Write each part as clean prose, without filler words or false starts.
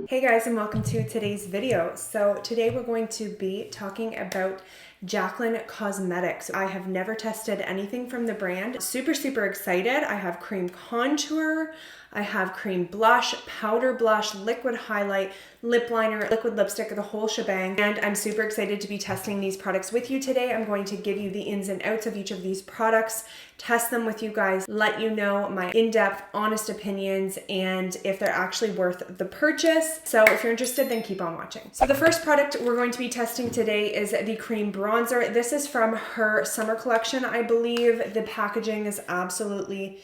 Hey guys, and welcome to today's video. So today we're going to be talking about JACLYN Cosmetics. I have never tested anything from the brand. Super excited. I have cream contour, I have cream blush, powder blush, liquid highlight, lip liner, liquid lipstick, the whole shebang. And I'm super excited to be testing these products with you today. I'm going to give you the ins and outs of each of these products, test them with you guys, let you know my in-depth, honest opinions, and if they're actually worth the purchase. So if you're interested, then keep on watching. So the first product we're going to be testing today is the cream bronzer. This is from her summer collection, I believe. The packaging is absolutely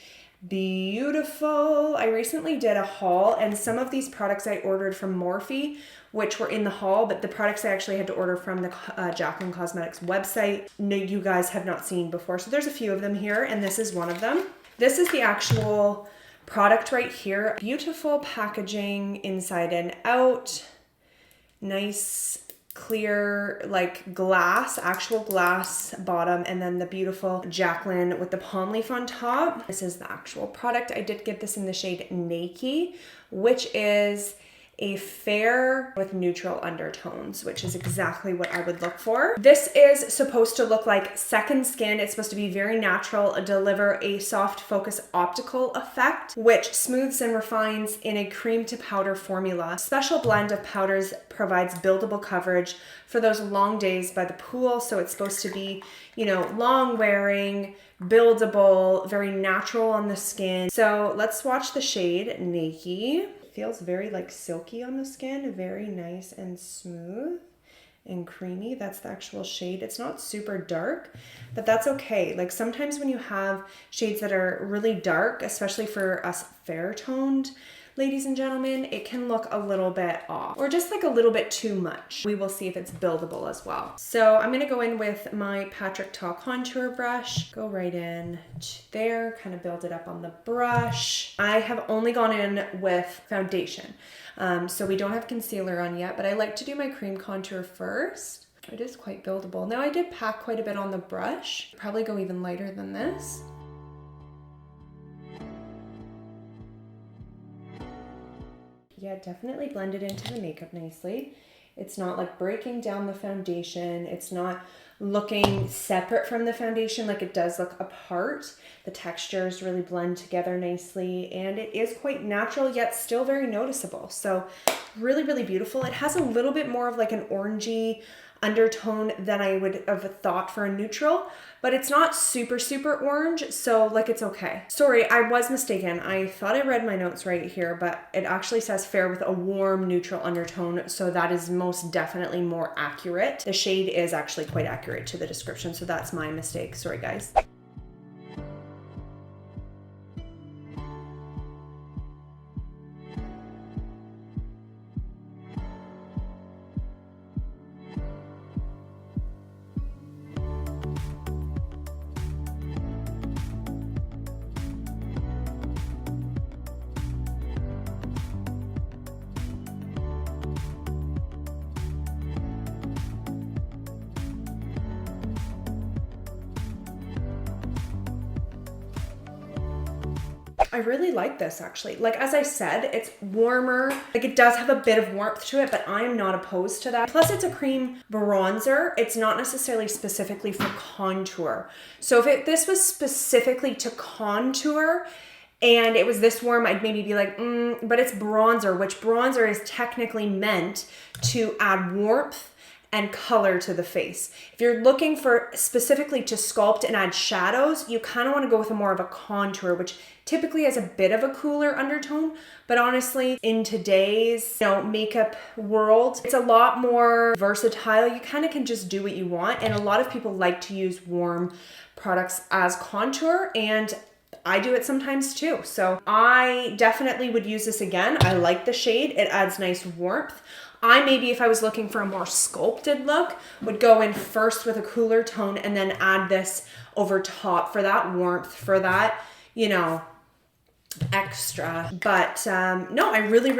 beautiful. I recently did a haul, and some of these products I ordered from Morphe, which were in the haul, but the products I actually had to order from the JACLYN Cosmetics website, no, you guys have not seen before. So there's a few of them here, and this is one of them. This is the actual product right here. Beautiful packaging inside and out. Nice clear like glass, actual glass bottom, and then the beautiful JACLYN with the palm leaf on top. This is the actual product. I did get this in the shade Naked, which is a fair with neutral undertones, which is exactly what I would look for. This is supposed to look like second skin. It's supposed to be very natural, deliver a soft focus optical effect, which smooths and refines in a cream to powder formula. Special blend of powders provides buildable coverage for those long days by the pool. So it's supposed to be, you know, long wearing, buildable, very natural on the skin. So let's swatch the shade Naked. Feels very like silky on the skin, very nice and smooth and creamy. That's the actual shade. It's not super dark, but that's okay. Like sometimes when you have shades that are really dark, especially for us fair toned ladies and gentlemen, it can look a little bit off or just like a little bit too much. We will see if it's buildable as well. So I'm gonna go in with my Patrick Ta contour brush, go right in there, kind of build it up on the brush. I have only gone in with foundation. So we don't have concealer on yet, but I like to do my cream contour first. It is quite buildable. Now I did pack quite a bit on the brush, probably go even lighter than this. Yeah, definitely blended into the makeup nicely. It's not like breaking down the foundation. It's not looking separate from the foundation like it does look apart. The textures really blend together nicely, and it is quite natural yet still very noticeable. So really beautiful. It has a little bit more of like an orangey undertone than I would have thought for a neutral, but it's not super orange, so like it's okay. Sorry, I was mistaken. I thought I read my notes right here, but it actually says fair with a warm neutral undertone, so that is most definitely more accurate. The shade is actually quite accurate to the description, so that's my mistake. Sorry guys. I really like this actually. Like, as I said, it's warmer. Like it does have a bit of warmth to it, but I'm not opposed to that. Plus it's a cream bronzer. It's not necessarily specifically for contour. So if this was specifically to contour and it was this warm, I'd maybe be like, but it's bronzer, which bronzer is technically meant to add warmth and color to the face. If you're looking for specifically to sculpt and add shadows, you kind of want to go with a more of a contour, which typically has a bit of a cooler undertone. But honestly, in today's makeup world, it's a lot more versatile. You kind of can just do what you want. And a lot of people like to use warm products as contour, and I do it sometimes too. So I definitely would use this again. I like the shade. It adds nice warmth. I maybe, if I was looking for a more sculpted look, would go in first with a cooler tone and then add this over top for that warmth, for that, you know, extra. But no, I really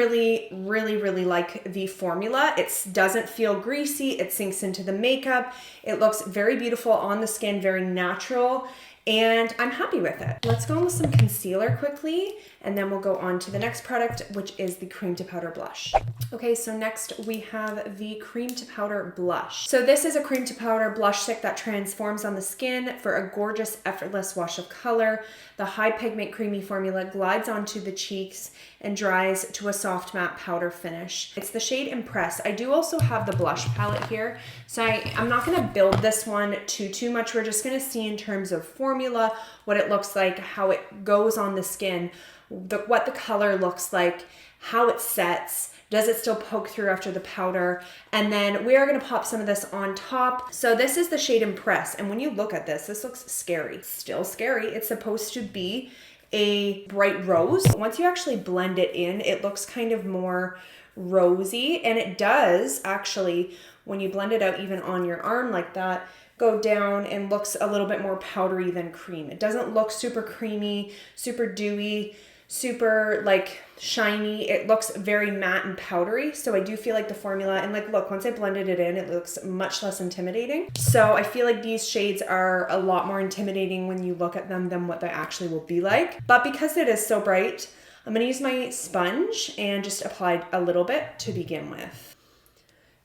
like the formula. It doesn't feel greasy. It sinks into the makeup. It looks very beautiful on the skin, very natural. and I'm happy with it. Let's go on with some concealer quickly, and then we'll go on to the next product, which is the cream to powder blush. Okay, so next we have the cream to powder blush. So this is a cream to powder blush stick that transforms on the skin for a gorgeous, effortless wash of color. The high pigment creamy formula glides onto the cheeks and dries to a soft matte powder finish. It's the shade Impress. I do also have the blush palette here, so I'm not gonna build this one too much. We're just gonna see in terms of formula, what it looks like, how it goes on the skin, what the color looks like, how it sets. Does it still poke through after the powder? And then we are gonna pop some of this on top. So this is the shade Impress. And when you look at this looks scary. Still scary. It's supposed to be a bright rose. Once you actually blend it in, it looks kind of more rosy. And it does actually, when you blend it out even on your arm like that, go down and looks a little bit more powdery than cream. It doesn't look super creamy, super dewy, super like shiny. It looks very matte and powdery. So I do feel like the formula, and like, look, once I blended it in, it looks much less intimidating. So I feel like these shades are a lot more intimidating when you look at them than what they actually will be like. But because it is so bright, I'm gonna use my sponge and just apply a little bit to begin with.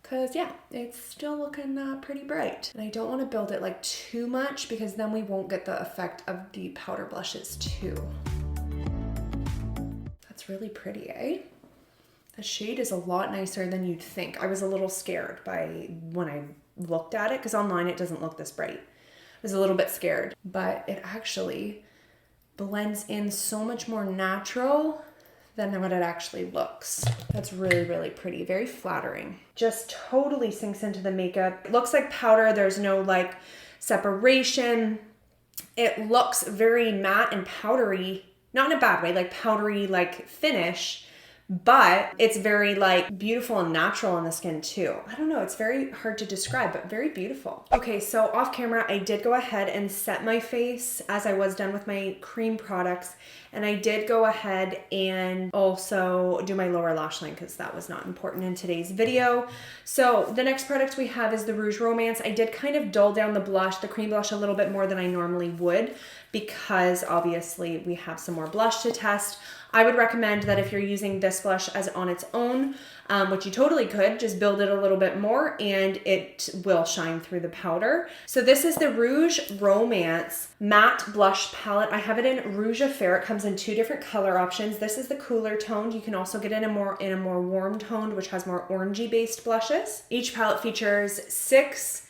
Cause yeah, it's still looking pretty bright. And I don't wanna build it like too much because then we won't get the effect of the powder blushes too. Really pretty, eh? The shade is a lot nicer than you'd think. I was a little scared by when I looked at it because online it doesn't look this bright. I was a little bit scared, but it actually blends in so much more natural than what it actually looks. That's really, really pretty, very flattering. Just totally sinks into the makeup. It looks like powder, there's no like separation. It looks very matte and powdery. Not in a bad way, like powdery, like finish, but it's very like beautiful and natural on the skin too. I don't know, it's very hard to describe, but very beautiful. Okay, so off camera, I did go ahead and set my face as I was done with my cream products. And I did go ahead and also do my lower lash line because that was not important in today's video. So the next product we have is the Rouge Romance. I did kind of dull down the blush, the cream blush, a little bit more than I normally would because obviously we have some more blush to test. I would recommend that if you're using this blush as on its own, which you totally could, just build it a little bit more and it will shine through the powder. So this is the Rouge Romance Matte Blush Palette. I have it in Rouge Affair. It comes in two different color options. This is the cooler toned. You can also get it in a more warm toned, which has more orangey based blushes. Each palette features 6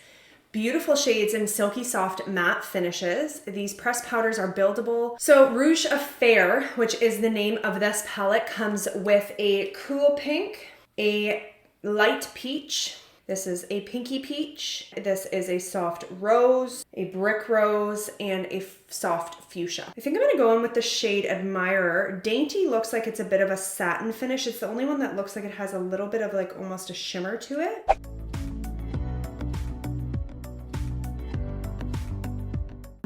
beautiful shades in silky soft matte finishes. These pressed powders are buildable. So Rouge Affair, which is the name of this palette, comes with a cool pink, a light peach. This is a pinky peach. This is a soft rose, a brick rose, and a soft fuchsia. I think I'm gonna go in with the shade Admirer. Dainty looks like it's a bit of a satin finish. It's the only one that looks like it has a little bit of like almost a shimmer to it.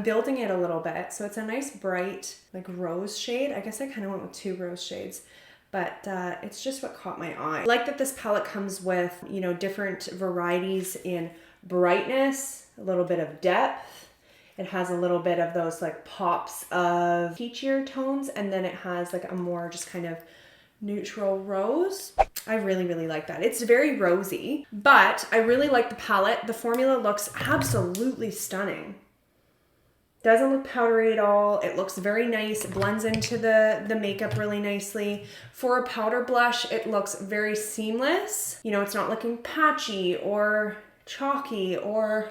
Building it a little bit. So it's a nice bright like rose shade. I guess I kind of went with 2 rose shades, but it's just what caught my eye. I like that this palette comes with, you know, different varieties in brightness, a little bit of depth. It has a little bit of those like pops of peachier tones, and then it has like a more just kind of neutral rose. I really, really like that. It's very rosy, but I really like the palette. The formula looks absolutely stunning. Doesn't look powdery at all. It looks very nice, blends into the makeup really nicely. For a powder blush, it looks very seamless. You know, it's not looking patchy or chalky or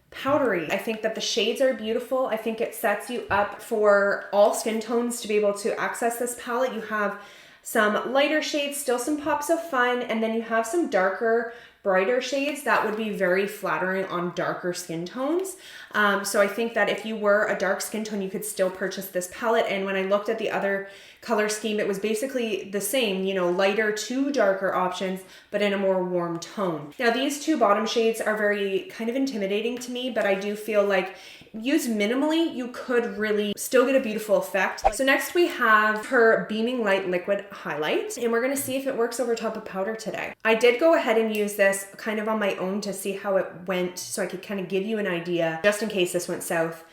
powdery. I think that the shades are beautiful. I think it sets you up for all skin tones to be able to access this palette. You have some lighter shades, still some pops of fun, and then you have some darker, brighter shades that would be very flattering on darker skin tones. So I think that if you were a dark skin tone, you could still purchase this palette. And when I looked at the other color scheme, it was basically the same, you know, lighter to darker options, but in a more warm tone. Now these 2 bottom shades are very kind of intimidating to me, but I do feel like used minimally, you could really still get a beautiful effect. So next we have her Beaming Light Liquid Highlight, and we're gonna see if it works over top of powder today. I did go ahead and use this kind of on my own to see how it went, so I could kind of give you an idea, just in case this went south.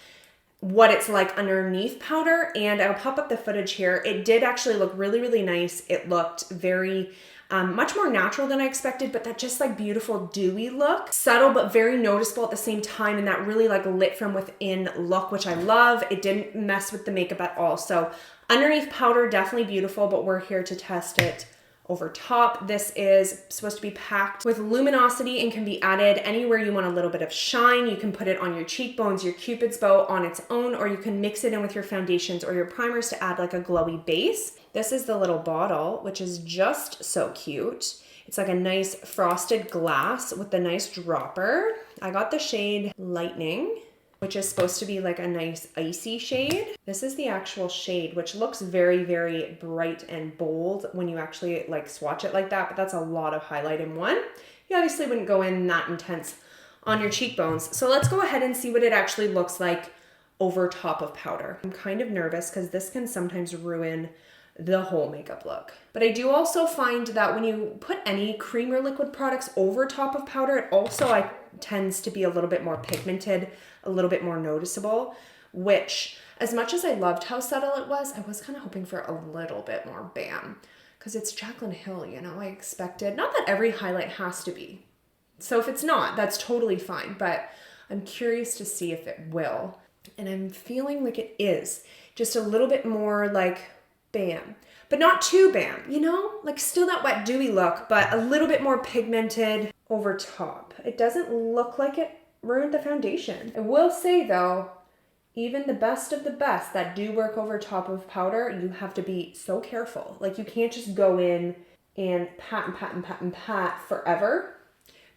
what it's like underneath powder, and I'll pop up the footage here. It did actually look really, really nice. It looked very much more natural than I expected, but that just like beautiful dewy look, subtle but very noticeable at the same time, and that really like lit from within look, which I love. It didn't mess with the makeup at all. So underneath powder, definitely beautiful, but we're here to test it over top. This is supposed to be packed with luminosity and can be added anywhere you want a little bit of shine. You can put it on your cheekbones, your cupid's bow on its own, or you can mix it in with your foundations or your primers to add like a glowy base. This is the little bottle, which is just so cute. It's like a nice frosted glass with a nice dropper. I got the shade Lightning, which is supposed to be like a nice icy shade. This is the actual shade, which looks very, very bright and bold when you actually like swatch it like that, but that's a lot of highlight in one. You obviously wouldn't go in that intense on your cheekbones. So let's go ahead and see what it actually looks like over top of powder. I'm kind of nervous because this can sometimes ruin the whole makeup look. But I do also find that when you put any cream or liquid products over top of powder, it also tends to be a little bit more pigmented, a little bit more noticeable, which as much as I loved how subtle it was, I was kind of hoping for a little bit more bam, because it's Jaclyn Hill, you know, I expected, not that every highlight has to be. So if it's not, that's totally fine, but I'm curious to see if it will. And I'm feeling like it is just a little bit more like bam, but not too bam, you know, like still that wet dewy look, but a little bit more pigmented over top. It doesn't look like it ruined the foundation. I will say though, even the best of the best that do work over top of powder, you have to be so careful. Like you can't just go in and pat and pat and pat and pat forever,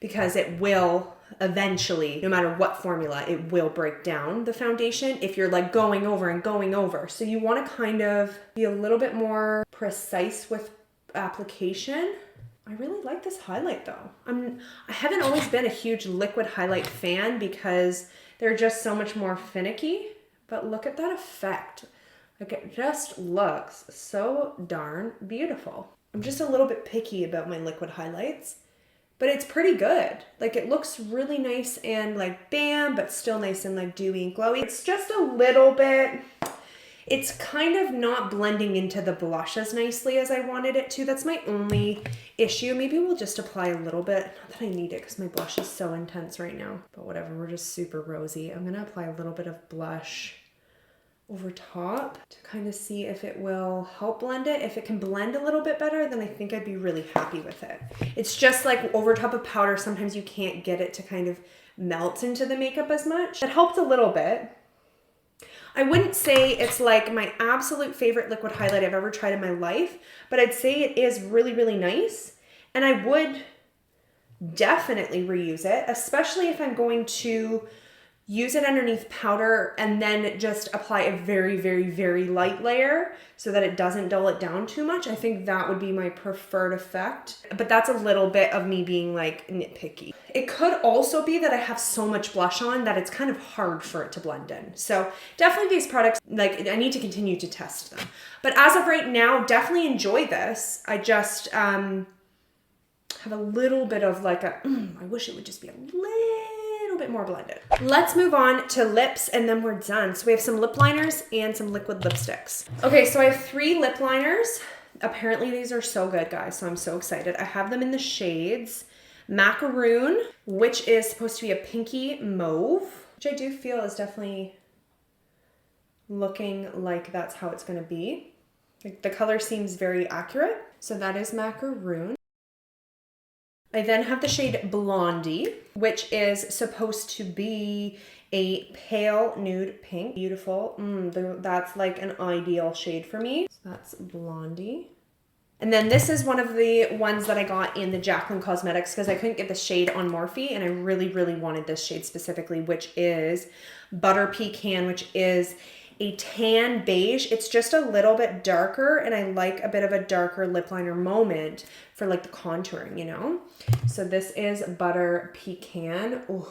because it will eventually, no matter what formula, it will break down the foundation if you're like going over and going over. So you want to kind of be a little bit more precise with application. I really like this highlight though. I haven't always been a huge liquid highlight fan because they're just so much more finicky, but look at that effect. Like it just looks so darn beautiful. I'm just a little bit picky about my liquid highlights, but it's pretty good. Like it looks really nice and like bam, but still nice and like dewy and glowy. It's just a little bit, it's kind of not blending into the blush as nicely as I wanted it to. That's my only issue. Maybe we'll just apply a little bit. Not that I need it because my blush is so intense right now, but whatever, we're just super rosy. I'm gonna apply a little bit of blush over top to kind of see if it will help blend it. If it can blend a little bit better, then I think I'd be really happy with it. It's just like over top of powder, sometimes you can't get it to kind of melt into the makeup as much. It helped a little bit. I wouldn't say it's like my absolute favorite liquid highlight I've ever tried in my life, but I'd say it is really, really nice. And I would definitely reuse it, especially if I'm going to use it underneath powder and then just apply a very, very, very light layer so that it doesn't dull it down too much. I think that would be my preferred effect, but that's a little bit of me being like nitpicky. It could also be that I have so much blush on that it's kind of hard for it to blend in. So definitely these products, like I need to continue to test them. But as of right now, definitely enjoy this. I just have a little bit of like a, I wish it would just be a little bit more blended. Let's move on to lips and then we're done. So we have some lip liners and some liquid lipsticks. Okay, so I have 3 lip liners. Apparently these are so good, guys, so I'm so excited. I have them in the shades Macaroon, which is supposed to be a pinky mauve, which I do feel is definitely looking like that's how it's gonna be. Like the color seems very accurate. So that is Macaroon. I then have the shade Blondie, which is supposed to be a pale nude pink. Beautiful. That's like an ideal shade for me. So that's Blondie. And then this is one of the ones that I got in the JACLYN Cosmetics because I couldn't get the shade on Morphe and I really, really wanted this shade specifically, which is Butter Pecan, which is a tan beige. It's just a little bit darker and I like a bit of a darker lip liner moment for like the contouring, you know? So this is Butter Pecan. Ooh.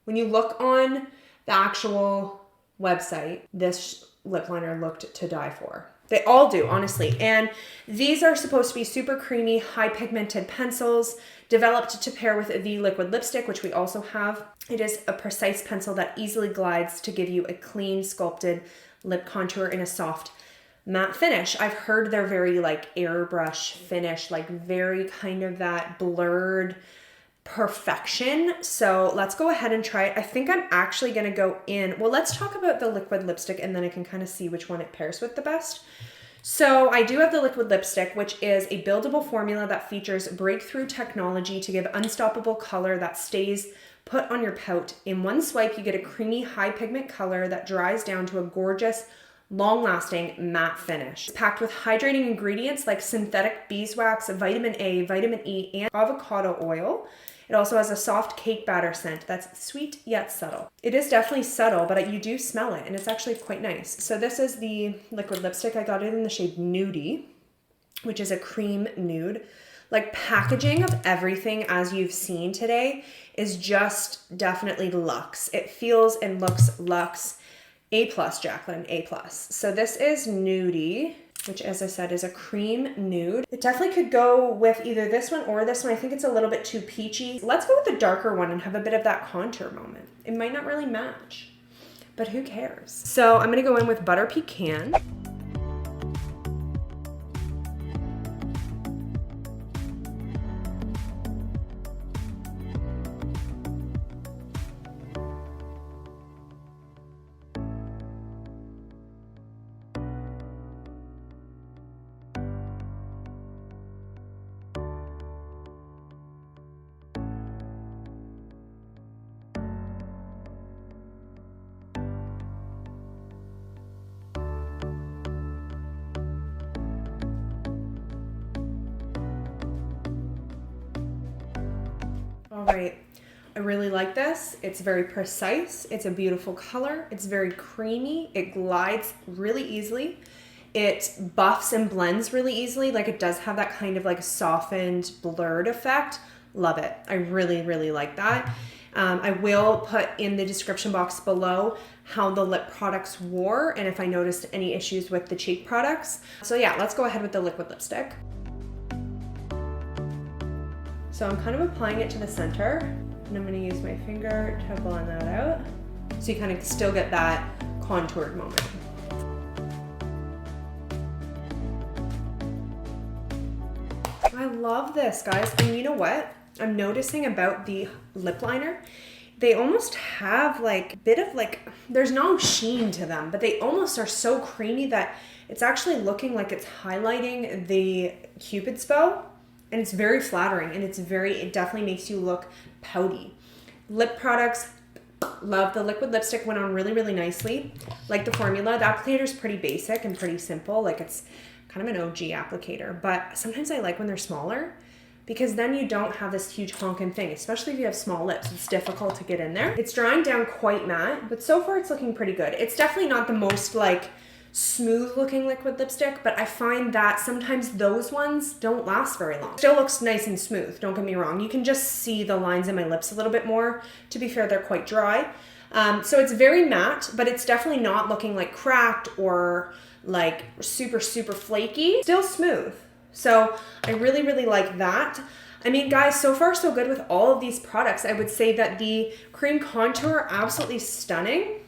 When you look on the actual website, this lip liner looked to die for. They all do, honestly. And these are supposed to be super creamy, high pigmented pencils developed to pair with the liquid lipstick, which we also have. It is a precise pencil that easily glides to give you a clean, sculpted lip contour in a soft matte finish. I've heard they're very like airbrush finish, like very kind of that blurred perfection. So let's go ahead and try it. I think I'm actually going to go in. Well, let's talk about the liquid lipstick and then I can kind of see which one it pairs with the best. So I do have the liquid lipstick, which is a buildable formula that features breakthrough technology to give unstoppable color that stays put on your pout. In one swipe, you get a creamy, high pigment color that dries down to a gorgeous, long-lasting matte finish. It's packed with hydrating ingredients like synthetic beeswax, vitamin A, vitamin E, and avocado oil. It also has a soft cake batter scent that's sweet yet subtle. It is definitely subtle, but you do smell it, and it's actually quite nice. So this is the liquid lipstick. I got it in the shade Nudie, which is a cream nude. Like, packaging of everything, as you've seen today, is just definitely luxe. It feels and looks luxe. A+, JACLYN, A+. So this is Nudie, which, as I said, is a cream nude. It definitely could go with either this one or this one. I think it's a little bit too peachy. Let's go with the darker one and have a bit of that contour moment. It might not really match, but who cares? So I'm gonna go in with Butter Pecan. All right, I really like this. It's very precise. It's a beautiful color. It's very creamy. It glides really easily. It buffs and blends really easily. Like, it does have that kind of like softened, blurred effect. Love it. I really, really like that. I will put in the description box below how the lip products wore and if I noticed any issues with the cheek products. So yeah, let's go ahead with the liquid lipstick. So I'm kind of applying it to the center, and I'm gonna use my finger to blend that out. So you kind of still get that contoured moment. I love this, guys. And you know what? I'm noticing about the lip liner, they almost have like a bit of like, there's no sheen to them, but they almost are so creamy that it's actually looking like it's highlighting the Cupid's bow. And it's very flattering, and it definitely makes you look pouty. Lip products, love the liquid lipstick, went on really, really nicely. Like the formula, the applicator is pretty basic and pretty simple. Like, it's kind of an OG applicator, but sometimes I like when they're smaller because then you don't have this huge honking thing, especially if you have small lips. It's difficult to get in there. It's drying down quite matte, but so far it's looking pretty good. It's definitely not the most like smooth looking liquid lipstick, but I find that sometimes those ones don't last very long. Still looks nice and smooth, don't get me wrong. You can just see the lines in my lips a little bit more. To be fair, they're quite dry. So it's very matte, but it's definitely not looking like cracked or like super, super flaky. Still smooth. So I really, really like that. I mean, guys, so far so good with all of these products. I would say that the cream contour, absolutely stunning.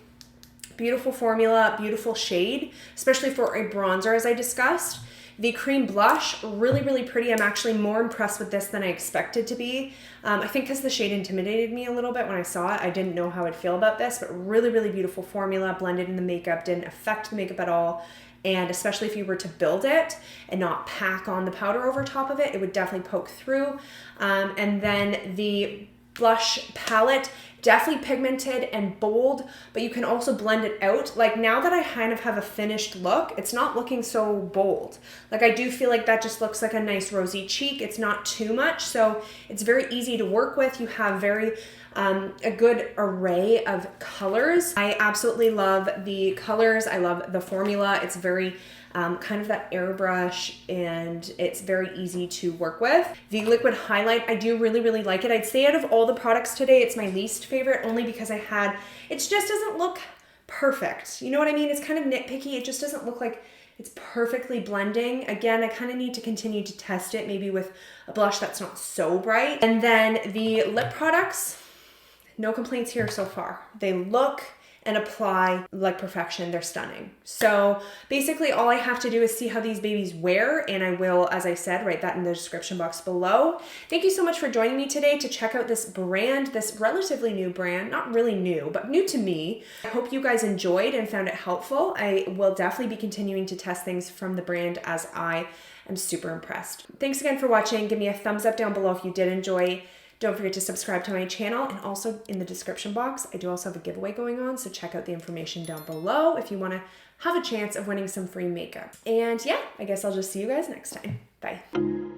Beautiful formula, beautiful shade, especially for a bronzer, as I discussed. The cream blush, really, really pretty. I'm actually more impressed with this than I expected to be. I think because the shade intimidated me a little bit when I saw it. I didn't know how I'd feel about this, but really, really beautiful formula, blended in the makeup, didn't affect the makeup at all. And especially if you were to build it and not pack on the powder over top of it, it would definitely poke through. And then the blush palette, definitely pigmented and bold, but you can also blend it out. Like, now that I kind of have a finished look, it's not looking so bold. Like, I do feel like that just looks like a nice rosy cheek. It's not too much, so it's very easy to work with. You have very a good array of colors. I absolutely love the colors. I love the formula. It's very kind of that airbrush, and it's very easy to work with. The liquid highlight, I do really, really like it. I'd say out of all the products today, it's my least favorite, only because it just doesn't look perfect. You know what I mean? It's kind of nitpicky. It just doesn't look like it's perfectly blending. Again, I kind of need to continue to test it, maybe with a blush that's not so bright. And then the lip products, No complaints here so far. They look and apply like perfection. They're stunning. So basically all I have to do is see how these babies wear, and I will, as I said, write that in the description box below. Thank you so much for joining me today to check out this brand, this relatively new brand, not really new, but new to me. I hope you guys enjoyed and found it helpful. I will definitely be continuing to test things from the brand as I am super impressed. Thanks again for watching. Give me a thumbs up down below if you did enjoy. Don't forget to subscribe to my channel, and also in the description box, I do also have a giveaway going on, so check out the information down below if you want to have a chance of winning some free makeup. And yeah, I guess I'll just see you guys next time. Bye.